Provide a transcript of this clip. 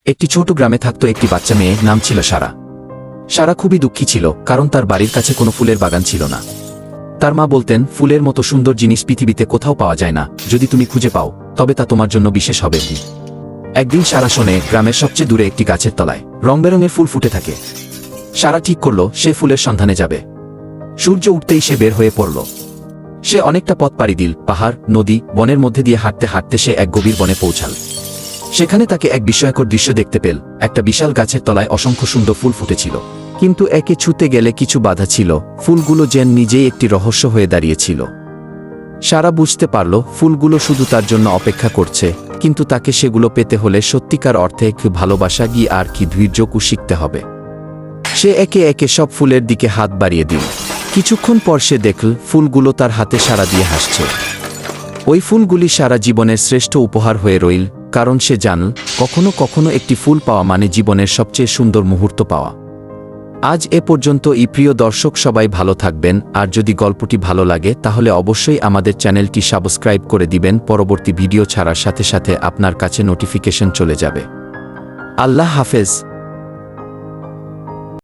একটি ছোট গ্রামে থাকত একটি বাচ্চা মেয়ে, নাম ছিল সারা। সারা খুবই দুঃখী ছিল, কারণ তার বাড়ির কাছে কোনো ফুলের বাগান ছিল না। তার মা বলতেন, ফুলের মতো সুন্দর জিনিস পৃথিবীতে কোথাও পাওয়া যায় না, যদি তুমি খুঁজে পাও তবে তা তোমার জন্য বিশেষ হবে। একদিন সারা শোনে গ্রামের সবচেয়ে দূরে একটি গাছের তলায় রংবেরঙের ফুল ফুটে থাকে। সারা ঠিক করল সে ফুলের সন্ধানে যাবে। সূর্য উঠতেই সে বের হয়ে পড়ল। সে অনেকটা পথ পাড়ি দিল, পাহাড়, নদী, বনের মধ্যে দিয়ে হাঁটতে হাঁটতে সে এক গভীর বনে পৌঁছাল। সেখানে তাকে এক বিস্ময়কর দৃশ্য দেখতে পেল। একটা বিশাল গাছের তলায় অসংখ্য সুন্দর ফুল ফুটেছিল, কিন্তু একে ছুঁতে গেলে কিছু বাধা ছিল। ফুলগুলো যেন নিজেই একটি রহস্য হয়ে দাঁড়িয়েছিল। সারা বুঝতে পারল ফুলগুলো শুধু তার জন্য অপেক্ষা করছে, কিন্তু তাকে সেগুলো পেতে হলে সত্যিকার অর্থে কি ভালোবাসা গিয়ে আর কি ধৈর্যকু শিখতে হবে। সে একে একে সব ফুলের দিকে হাত বাড়িয়ে দিল। কিছুক্ষণ পর সে দেখল ফুলগুলো তার হাতে সাড়া দিয়ে হাসছে। ওই ফুলগুলি সারা জীবনের শ্রেষ্ঠ উপহার হয়ে রইল, কারণ সে জানল কখনো কখনো একটি ফুল পাওয়া মানে জীবনের সবচেয়ে সুন্দর মুহূর্ত পাওয়া। আজ এ পর্যন্ত। প্রিয় দর্শক, সবাই ভালো থাকবেন, আর যদি গল্পটি ভালো লাগে তাহলে অবশ্যই আমাদের চ্যানেলটি সাবস্ক্রাইব করে দিবেন। পরবর্তী ভিডিও ছাড়ার সাথে সাথে আপনার কাছে নোটিফিকেশন চলে যাবে। আল্লাহ হাফেজ।